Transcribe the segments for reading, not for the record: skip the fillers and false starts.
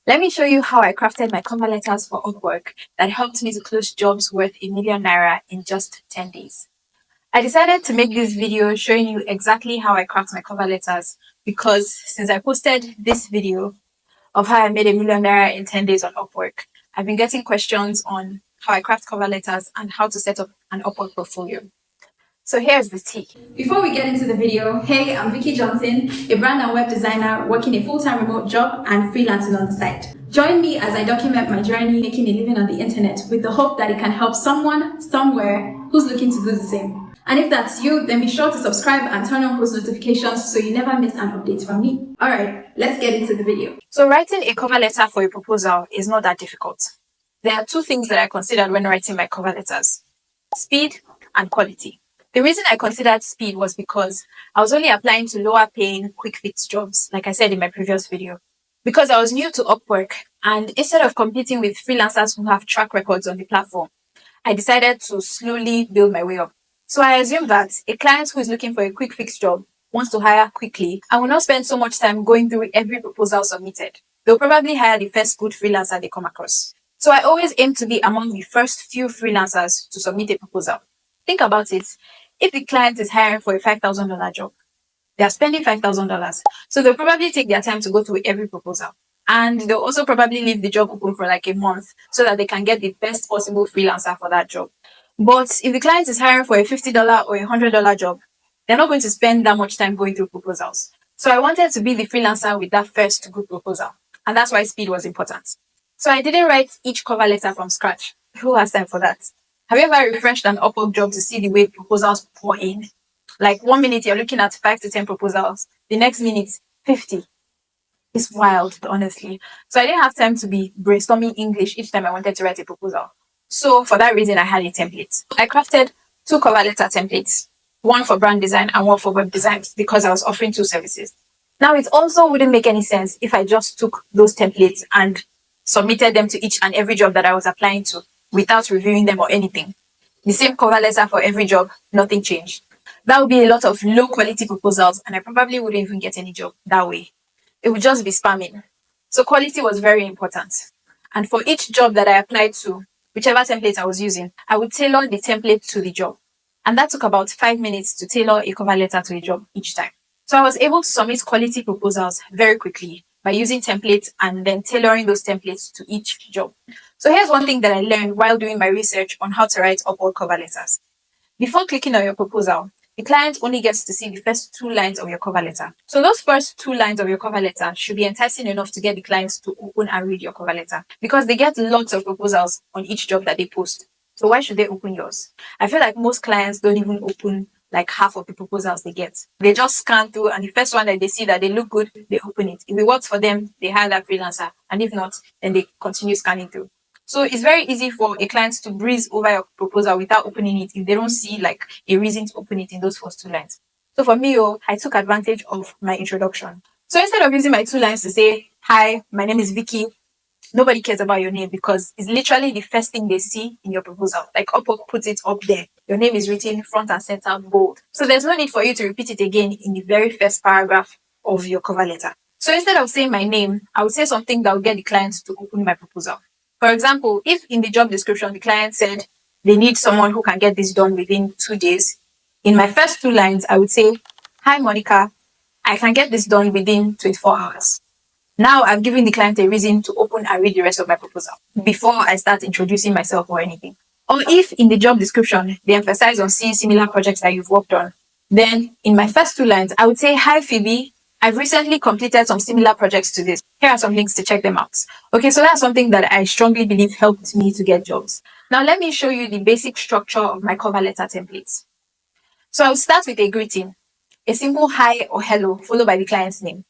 Let me show you how I crafted my cover letters for Upwork that helped me to close jobs worth ₦1 million in just 10 days. I decided to make this video showing you exactly how I craft my cover letters because since I posted this video of how I made ₦1 million in 10 days on Upwork, I've been getting questions on how I craft cover letters and how to set up an Upwork portfolio. So here's the tea. Before we get into the video, hey, I'm Vicky Johnson, a brand and web designer working a full-time remote job and freelancing on the side. Join me as I document my journey making a living on the internet with the hope that it can help someone, somewhere, who's looking to do the same. And if that's you, then be sure to subscribe and turn on post notifications so you never miss an update from me. Alright, let's get into the video. So writing a cover letter for a proposal is not that difficult. There are two things that I considered when writing my cover letters: speed and quality. The reason I considered speed was because I was only applying to lower paying, quick fix jobs, like I said in my previous video. Because I was new to Upwork, and instead of competing with freelancers who have track records on the platform, I decided to slowly build my way up. So I assumed that a client who is looking for a quick fix job wants to hire quickly and will not spend so much time going through every proposal submitted. They'll probably hire the first good freelancer they come across. So I always aim to be among the first few freelancers to submit a proposal. Think about it. If the client is hiring for a $5,000 job, they are spending $5,000. So they'll probably take their time to go through every proposal. And they'll also probably leave the job open for like a month so that they can get the best possible freelancer for that job. But if the client is hiring for a $50 or a $100 job, they're not going to spend that much time going through proposals. So I wanted to be the freelancer with that first good proposal. And that's why speed was important. So I didn't write each cover letter from scratch. Who has time for that? Have you ever refreshed an Upwork job to see the way proposals pour in? Like 1 minute you're looking at 5 to 10 proposals, the next minute 50. It's wild, honestly. So I didn't have time to be brainstorming English each time I wanted to write a proposal. So for that reason, I had a template. I crafted 2 cover letter templates, one for brand design and one for web design because I was offering 2 services. Now it also wouldn't make any sense if I just took those templates and submitted them to each and every job that I was applying to without reviewing them or anything. The same cover letter for every job, nothing changed. That would be a lot of low quality proposals and I probably wouldn't even get any job that way. It would just be spamming. So quality was very important. And for each job that I applied to, whichever template I was using, I would tailor the template to the job. And that took about 5 minutes to tailor a cover letter to a job each time. So I was able to submit quality proposals very quickly by using templates and then tailoring those templates to each job. So here's one thing that I learned while doing my research on how to write Upwork cover letters. Before clicking on your proposal, the client only gets to see the first 2 lines of your cover letter. So those first 2 lines of your cover letter should be enticing enough to get the clients to open and read your cover letter because they get lots of proposals on each job that they post. So why should they open yours? I feel like most clients don't even open like half of the proposals they get. They just scan through and the first one that they see that they look good, they open it. If it works for them, they hire that freelancer. And if not, then they continue scanning through. So it's very easy for a client to breeze over your proposal without opening it if they don't see like a reason to open it in those first 2 lines. So for me, I took advantage of my introduction. So instead of using my 2 lines to say, hi, my name is Vicky, nobody cares about your name because it's literally the first thing they see in your proposal. Like Upwork puts it up there. Your name is written front and center bold. So there's no need for you to repeat it again in the very first paragraph of your cover letter. So instead of saying my name, I would say something that will get the client to open my proposal. For example, if in the job description, the client said they need someone who can get this done within 2 days, in my first 2 lines, I would say, hi, Monica, I can get this done within 24 hours. Now I've given the client a reason to open and read the rest of my proposal before I start introducing myself or anything. Or if in the job description, they emphasize on seeing similar projects that you've worked on, then in my first 2 lines, I would say, hi, Phoebe, I've recently completed some similar projects to this. Here are some links to check them out. Okay, so that's something that I strongly believe helped me to get jobs. Now let me show you the basic structure of my cover letter templates. So I'll start with a greeting, a simple hi or hello followed by the client's name.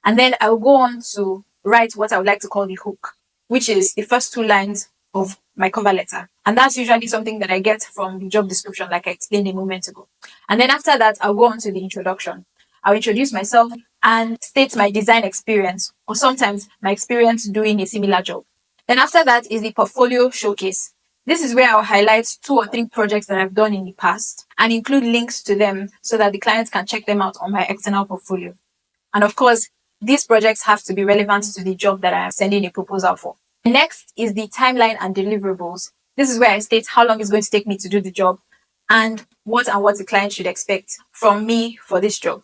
And then I'll go on to write what I would like to call the hook, which is the first 2 lines of my cover letter. And that's usually something that I get from the job description, like I explained a moment ago. And then after that, I'll go on to the introduction. I'll introduce myself and state my design experience, or sometimes my experience doing a similar job. Then after that is the portfolio showcase. This is where I'll highlight 2 or 3 projects that I've done in the past and include links to them so that the clients can check them out on my external portfolio. And of course, These projects have to be relevant to the job that I am sending a proposal for. Next is the timeline and deliverables. This is where I state how long it's going to take me to do the job and what the client should expect from me for this job.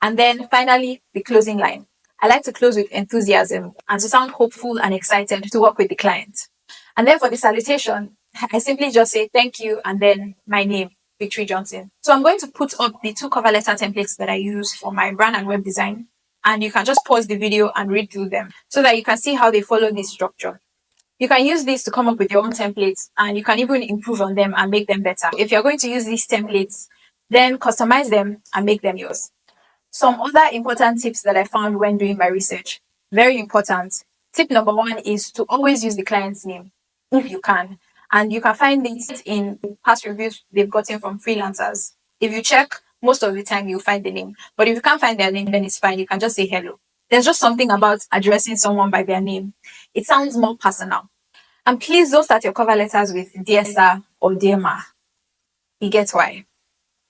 And then finally, the closing line. I like to close with enthusiasm and to sound hopeful and excited to work with the client. And then for the salutation, I simply just say thank you and then my name, Victory Johnson. So I'm going to put up the 2 cover letter templates that I use for my brand and web design. And you can just pause the video and read through them so that you can see how they follow this structure. You can use these to come up with your own templates, and you can even improve on them and make them better. If you're going to use these templates, then customize them and make them yours. Some other important tips that I found when doing my research. Very important. Tip number 1 is to always use the client's name if you can. And you can find this in past reviews they've gotten from freelancers. If you check, most of the time you'll find the name. But if you can't find their name, then it's fine. You can just say hello. There's just something about addressing someone by their name. It sounds more personal. And please don't start your cover letters with Dear Sir or Dear Ma. You get why.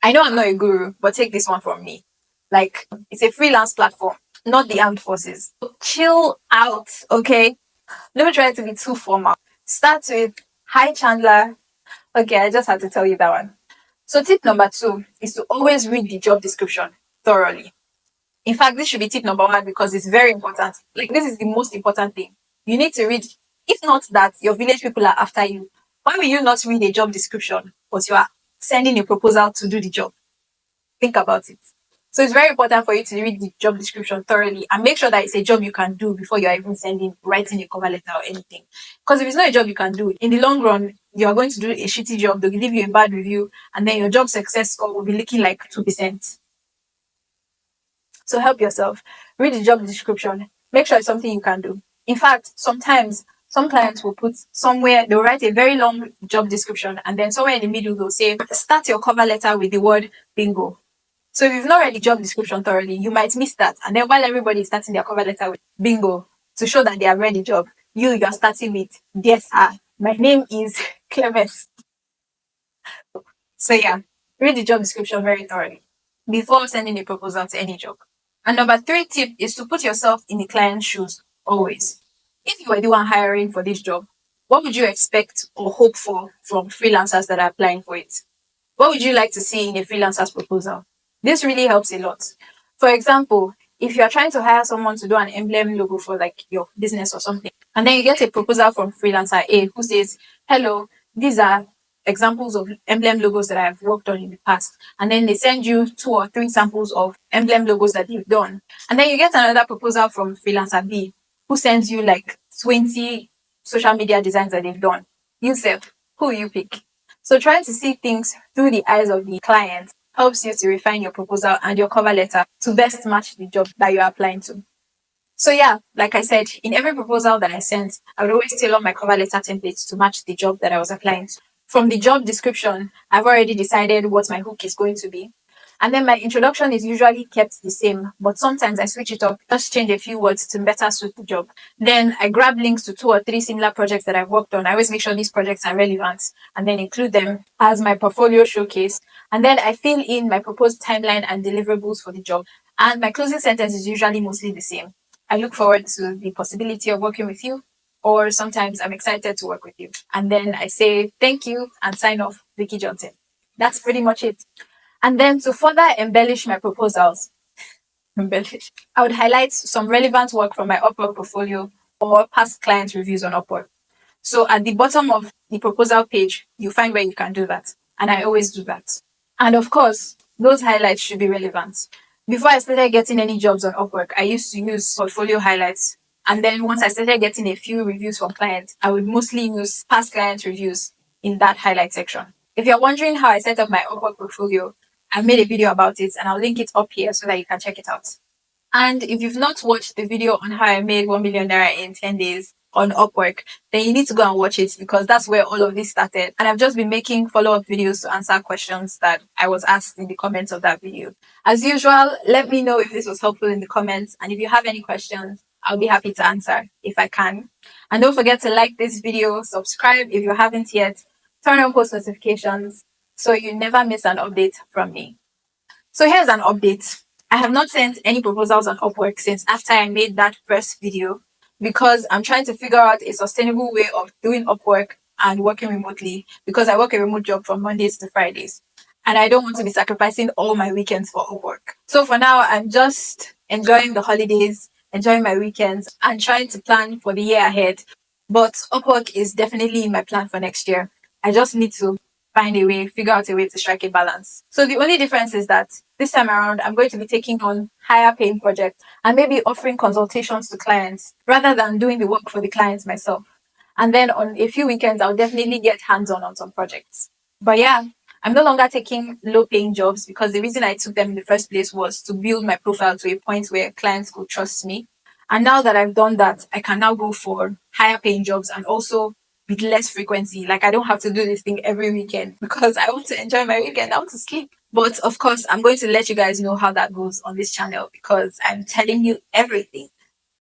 I know I'm not a guru, but take this one from me. Like, it's a freelance platform, not the armed forces. Chill out, okay? Don't try to be too formal. Start with, hi Chandler. Okay, I just had to tell you that one. So tip number 2 is to always read the job description thoroughly. In fact, this should be tip number 1 because it's very important. Like, this is the most important thing. You need to read. If not that, your village people are after you. Why will you not read a job description but you are sending a proposal to do the job? Think about it. So it's very important for you to read the job description thoroughly and make sure that it's a job you can do before you're even writing a cover letter or anything. Because if it's not a job you can do, in the long run, you are going to do a shitty job. They'll give you a bad review, and then your job success score will be looking like 2%. So help yourself. Read the job description. Make sure it's something you can do. In fact, sometimes some clients will put somewhere, they'll write a very long job description, and then somewhere in the middle, they'll say, start your cover letter with the word bingo. So if you've not read the job description thoroughly, you might miss that. And then while everybody is starting their cover letter with bingo to show that they have read the job, you're starting with, dear sir, my name is Clemens. So yeah, read the job description very thoroughly before sending a proposal to any job. And number 3 tip is to put yourself in the client's shoes always. If you were the one hiring for this job, what would you expect or hope for from freelancers that are applying for it? What would you like to see in a freelancer's proposal? This really helps a lot. For example, if you are trying to hire someone to do an emblem logo for like your business or something, and then you get a proposal from freelancer A who says, hello, these are examples of emblem logos that I've worked on in the past. And then they send you 2 or 3 samples of emblem logos that they've done. And then you get another proposal from freelancer B who sends you like 20 social media designs that they've done. Yourself, who you pick? So trying to see things through the eyes of the client helps you to refine your proposal and your cover letter to best match the job that you're applying to. So yeah, like I said, in every proposal that I sent, I would always tailor my cover letter templates to match the job that I was applying to. From the job description, I've already decided what my hook is going to be. And then my introduction is usually kept the same, but sometimes I switch it up, just change a few words to better suit the job. Then I grab links to 2 or 3 similar projects that I've worked on. I always make sure these projects are relevant and then include them as my portfolio showcase. And then I fill in my proposed timeline and deliverables for the job. And my closing sentence is usually mostly the same. I look forward to the possibility of working with you, or sometimes I'm excited to work with you. And then I say thank you and sign off, Vicky Johnson. That's pretty much it. And then to further embellish my proposals, I would highlight some relevant work from my Upwork portfolio or past client reviews on Upwork. So at the bottom of the proposal page, you find where you can do that. And I always do that. And of course, those highlights should be relevant. Before I started getting any jobs on Upwork, I used to use portfolio highlights. And then once I started getting a few reviews from clients, I would mostly use past client reviews in that highlight section. If you're wondering how I set up my Upwork portfolio, I've made a video about it and I'll link it up here so that you can check it out. And if you've not watched the video on how I made 1 million naira in 10 days on Upwork, then you need to go and watch it because that's where all of this started. And I've just been making follow-up videos to answer questions that I was asked in the comments of that video. As usual, let me know if this was helpful in the comments. And if you have any questions, I'll be happy to answer if I can. And don't forget to like this video, subscribe if you haven't yet, turn on post notifications so you never miss an update from me. So here's an update. I have not sent any proposals on Upwork since after I made that first video because I'm trying to figure out a sustainable way of doing Upwork and working remotely because I work a remote job from Mondays to Fridays. And I don't want to be sacrificing all my weekends for Upwork. So for now, I'm just enjoying the holidays, enjoying my weekends, and trying to plan for the year ahead. But Upwork is definitely in my plan for next year. I just need to find a way, figure out a way to strike a balance. So the only difference is that this time around, I'm going to be taking on higher paying projects and maybe offering consultations to clients rather than doing the work for the clients myself. And then on a few weekends, I'll definitely get hands on some projects. But yeah, I'm no longer taking low paying jobs because the reason I took them in the first place was to build my profile to a point where clients could trust me. And now that I've done that, I can now go for higher paying jobs and also with less frequency. Like I don't have to do this thing every weekend because I want to enjoy my weekend. I want to sleep. But of course, I'm going to let you guys know how that goes on this channel because I'm telling you everything.